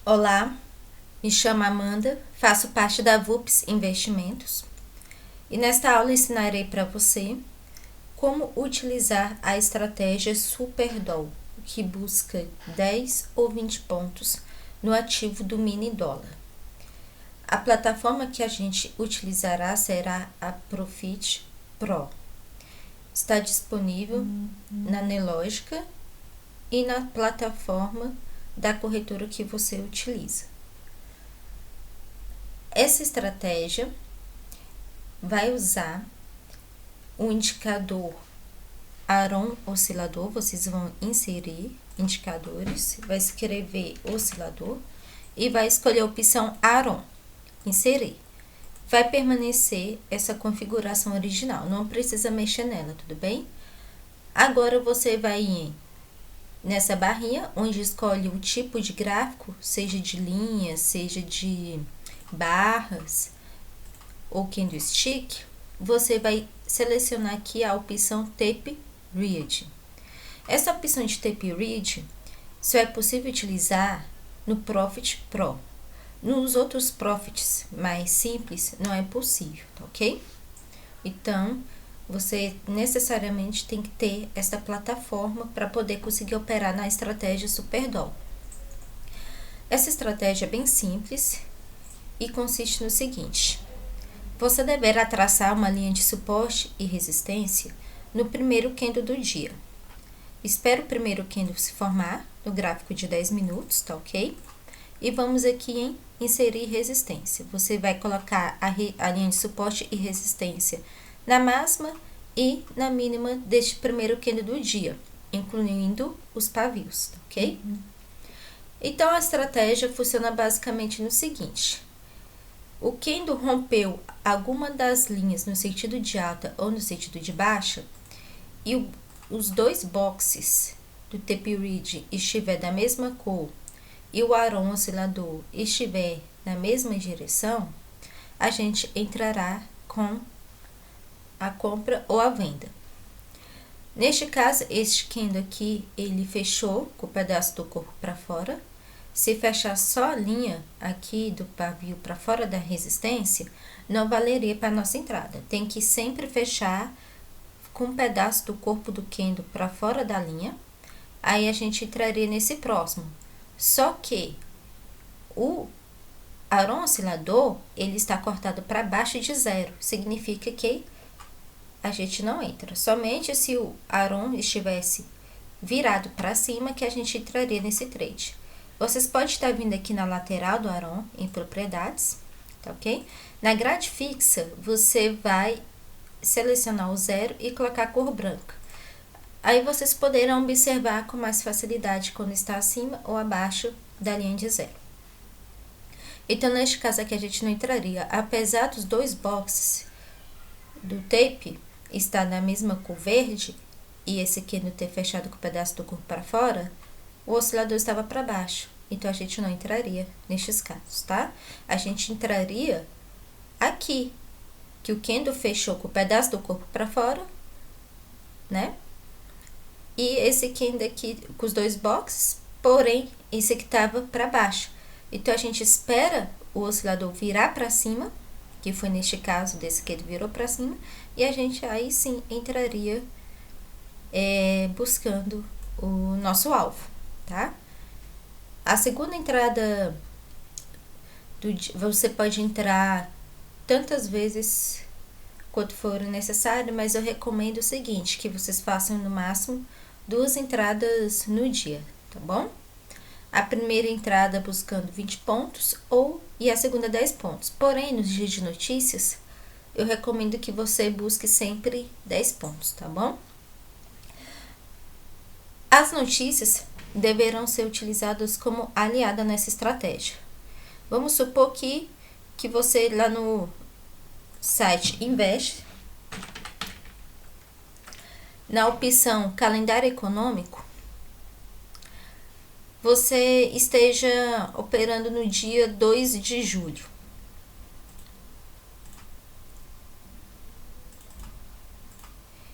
Olá, me chamo Amanda, faço parte da VUPS Investimentos e nesta aula ensinarei para você como utilizar a estratégia Superdol, que busca 10 ou 20 pontos no ativo do mini dólar. A plataforma que a gente utilizará será a Profit Pro. Está disponível na Nelogica e na plataforma da corretora que você utiliza. Essa estratégia vai usar o indicador Aron oscilador, vocês vão inserir indicadores, vai escrever oscilador e vai escolher a opção Aron, inserir. Vai permanecer essa configuração original, não precisa mexer nela, tudo bem? Agora você vai ir nessa barrinha, onde escolhe o tipo de gráfico, seja de linhas, seja de barras ou candlestick, você vai selecionar aqui a opção Tape Read. Essa opção de Tape Read só é possível utilizar no Profit Pro. Nos outros Profits mais simples não é possível, tá ok? Então, você necessariamente tem que ter essa plataforma para poder conseguir operar na estratégia Superdol. Essa estratégia é bem simples e consiste no seguinte: você deverá traçar uma linha de suporte e resistência no primeiro candle do dia. Espera o primeiro candle se formar no gráfico de 10 minutos, tá ok? E vamos aqui em inserir resistência. Você vai colocar a linha de suporte e resistência na máxima e na mínima deste primeiro candle do dia, incluindo os pavios, tá ok? Então, a estratégia funciona basicamente no seguinte: o candle rompeu alguma das linhas no sentido de alta ou no sentido de baixa e os dois boxes do Tape Read estiver da mesma cor e o Aron oscilador estiver na mesma direção, a gente entrará com a compra ou a venda. Neste caso, este candle aqui, ele fechou com o pedaço do corpo para fora. Se fechar só a linha aqui do pavio para fora da resistência, não valeria para nossa entrada. Tem que sempre fechar com um pedaço do corpo do candle para fora da linha. Aí a gente entraria nesse próximo. Só que o Aron oscilador, ele está cortado para baixo de zero. Significa que a gente não entra. Somente se o Aron estivesse virado para cima que a gente entraria nesse trade. Vocês podem estar vindo aqui na lateral do Aron, em propriedades, tá ok? Na grade fixa, você vai selecionar o zero e colocar a cor branca. Aí vocês poderão observar com mais facilidade quando está acima ou abaixo da linha de zero. Então, neste caso aqui, a gente não entraria. Apesar dos dois boxes do tape estar na mesma cor verde, e esse aqui não ter fechado com o pedaço do corpo para fora, o oscilador estava para baixo. Então, a gente não entraria nestes casos, tá? A gente entraria aqui, que o candle fechou com o pedaço do corpo para fora, né? E esse candle aqui com os dois boxes, porém, esse aqui estava para baixo. Então, a gente espera o oscilador virar para cima, que foi neste caso desse que ele virou para cima, e a gente aí sim entraria buscando o nosso alvo, tá? A segunda entrada do dia, você pode entrar tantas vezes quanto for necessário, mas eu recomendo o seguinte, que vocês façam no máximo 2 entradas no dia, tá bom? A primeira entrada buscando 20 pontos e a segunda 10 pontos. Porém, nos dias de notícias, eu recomendo que você busque sempre 10 pontos, tá bom? As notícias deverão ser utilizadas como aliada nessa estratégia. Vamos supor que você lá no site Invest, na opção calendário econômico, você esteja operando no dia 2 de julho.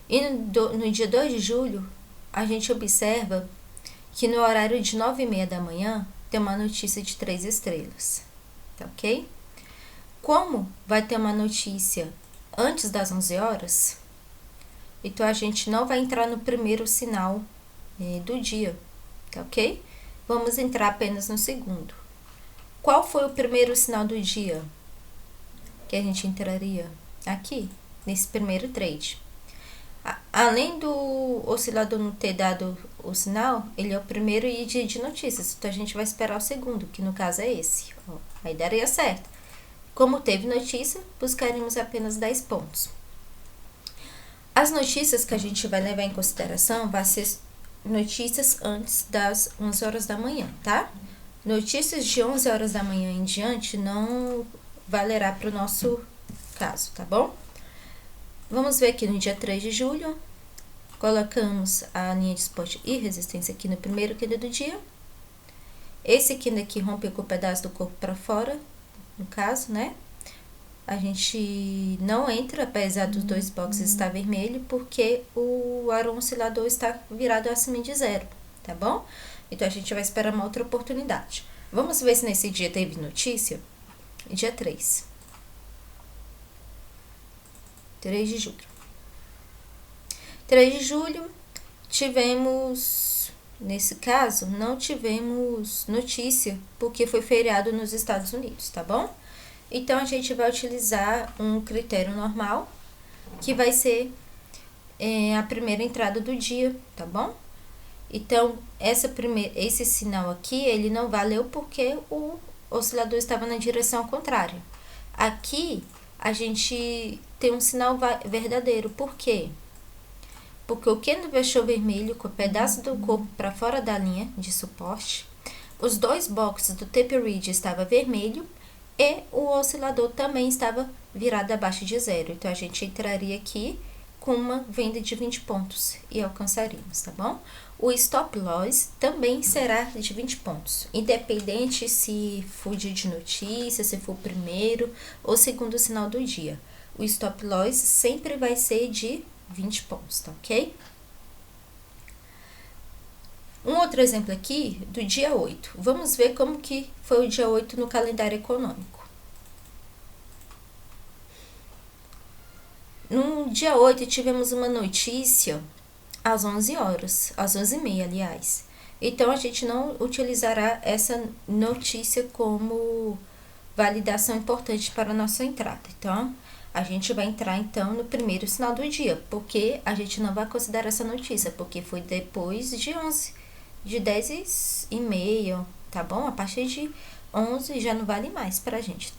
E no dia 2 de julho, a gente observa que no horário de 9h30 da manhã ter uma notícia de 3 estrelas, tá ok? Como vai ter uma notícia antes das 11 horas, então a gente não vai entrar no primeiro sinal do dia, tá ok? Vamos entrar apenas no segundo. Qual foi o primeiro sinal do dia que a gente entraria? Aqui, nesse primeiro trade. Além do oscilador não ter dado o sinal, ele é o primeiro dia de notícias, então a gente vai esperar o segundo, que no caso é esse. Ó, aí daria certo. Como teve notícia, buscaremos apenas 10 pontos. As notícias que a gente vai levar em consideração vai ser notícias antes das 11 horas da manhã, tá? Notícias de 11 horas da manhã em diante não valerá para o nosso caso, tá bom? Vamos ver aqui no dia 3 de julho, colocamos a linha de suporte e resistência aqui no primeiro candle do dia. Esse candle aqui rompeu com o pedaço do corpo para fora, no caso, né? A gente não entra, apesar dos dois boxes estar vermelho, porque o Aron oscilador está virado acima de zero, tá bom? Então, a gente vai esperar uma outra oportunidade. Vamos ver se nesse dia teve notícia? Dia 3. 3 de julho. 3 de julho, tivemos, nesse caso, não tivemos notícia, porque foi feriado nos Estados Unidos, tá bom? Então, a gente vai utilizar um critério normal, que vai ser a primeira entrada do dia, tá bom? Então, esse sinal aqui, ele não valeu porque o oscilador estava na direção contrária. Aqui, a gente tem um sinal verdadeiro. Por quê? Porque o candle fechou vermelho com o pedaço do corpo para fora da linha de suporte. Os dois boxes do tape ridge estavam vermelho e o oscilador também estava virado abaixo de zero. Então, a gente entraria aqui com uma venda de 20 pontos e alcançaríamos, tá bom? O stop loss também será de 20 pontos, independente se for dia de notícia, se for o primeiro ou segundo sinal do dia. O stop loss sempre vai ser de 20 pontos, tá ok? Um outro exemplo aqui do dia 8. Vamos ver como que foi o dia 8 no calendário econômico. No dia 8 tivemos uma notícia às 11 horas, às 11h30, aliás. Então, a gente não utilizará essa notícia como validação importante para a nossa entrada. Então, a gente vai entrar, então, no primeiro sinal do dia, porque a gente não vai considerar essa notícia, porque foi depois de 10h30, tá bom? A partir de 11 já não vale mais pra gente,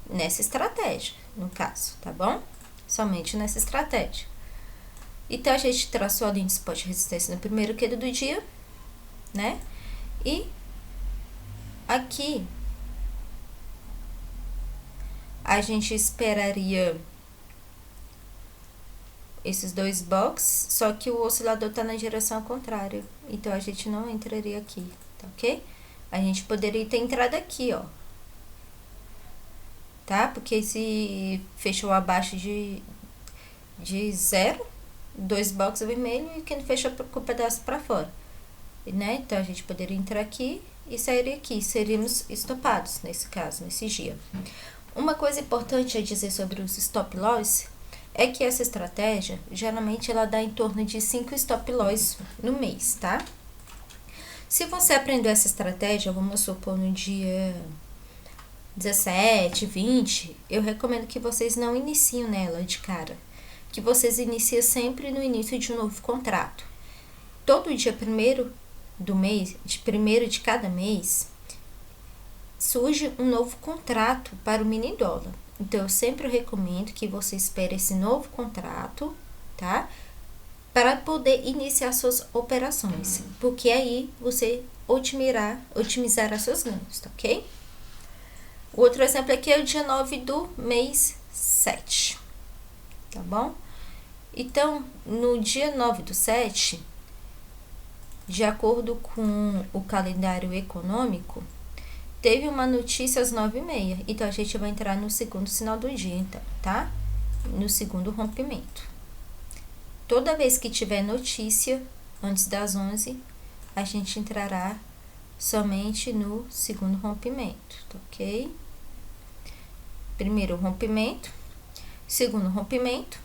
nessa estratégia, no caso, tá bom? Somente nessa estratégia. Então, a gente traçou a linha de suporte e resistência no primeiro candle do dia, né? E aqui, a gente esperaria esses dois boxes, só que o oscilador tá na direção contrária. Então, a gente não entraria aqui, tá ok? A gente poderia ter entrado aqui, ó. Tá? Porque se fechou abaixo de zero, dois boxes vermelhos e quem fechou com o pedaço para fora, né? Então, a gente poderia entrar aqui e sair aqui. Seríamos estopados, nesse caso, nesse dia. Uma coisa importante a dizer sobre os stop loss é que essa estratégia, geralmente, ela dá em torno de 5 stop loss no mês, tá? Se você aprender essa estratégia, vamos supor, no dia 17, 20, eu recomendo que vocês não iniciem nela de cara. Que vocês iniciem sempre no início de um novo contrato. Todo dia 1º do mês, de 1º de cada mês, surge um novo contrato para o mini dólar. Então, eu sempre recomendo que você espere esse novo contrato, tá? Para poder iniciar suas operações. Porque aí você otimizará seus ganhos, tá ok? O outro exemplo aqui é o dia 9 do mês 7. Tá bom? Então, no dia 9 do 7, de acordo com o calendário econômico, teve uma notícia às 9h30. Então, a gente vai entrar no segundo sinal do dia, então, tá? No segundo rompimento. Toda vez que tiver notícia antes das 11, a gente entrará somente no segundo rompimento, tá ok? Primeiro rompimento, segundo rompimento,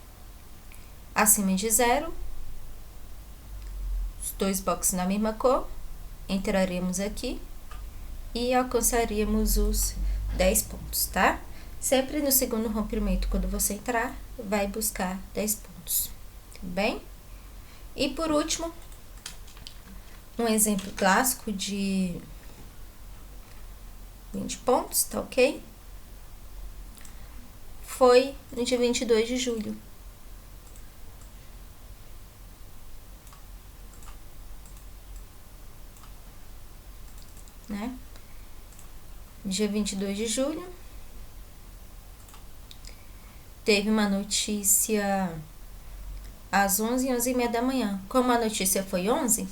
acima de 0, os 2 boxes na mesma cor, entraremos aqui e alcançaríamos os 10 pontos, tá? Sempre no segundo rompimento, quando você entrar, vai buscar 10 pontos, tá bem? E por último, um exemplo clássico de 20 pontos, tá ok? Foi no dia 22 de julho. Né? Dia 22 de julho. Teve uma notícia às 11h da manhã. Como a notícia foi 11,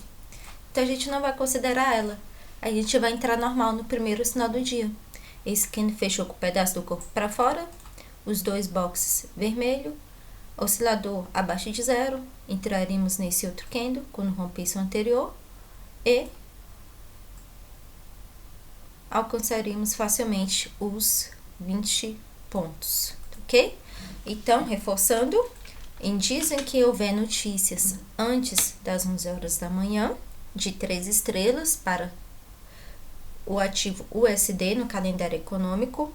então a gente não vai considerar ela. A gente vai entrar normal no primeiro sinal do dia. Esse candle fechou com o pedaço do corpo para fora, os 2 boxes vermelho, oscilador abaixo de 0, entraremos nesse outro candle quando rompesse o anterior e alcançaríamos facilmente os 20 pontos, ok? Então, reforçando, em dias em que houver notícias antes das 11 horas da manhã, de 3 estrelas para o ativo USD no calendário econômico,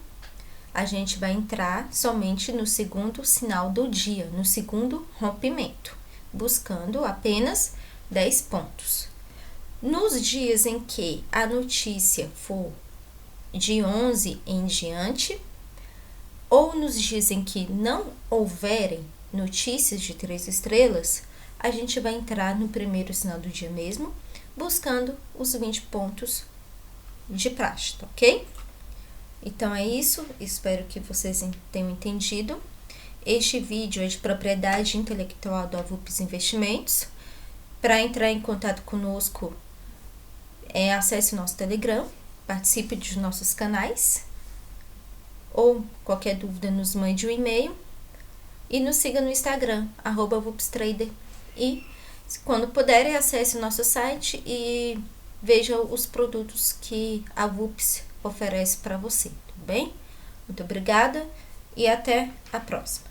a gente vai entrar somente no segundo sinal do dia, no segundo rompimento, buscando apenas 10 pontos. Nos dias em que a notícia for de 11 em diante, ou nos dias em que não houverem notícias de 3 estrelas, a gente vai entrar no primeiro sinal do dia mesmo, buscando os 20 pontos de praxe, tá ok? Então é isso, espero que vocês tenham entendido. Este vídeo é de propriedade intelectual da VUPS Investimentos. Para entrar em contato conosco, acesse o nosso Telegram, participe dos nossos canais, ou qualquer dúvida nos mande um e-mail e nos siga no Instagram, @VupsTrader. E quando puderem, acesse o nosso site e veja os produtos que a VUPS oferece para você, tudo bem? Muito obrigada e até a próxima.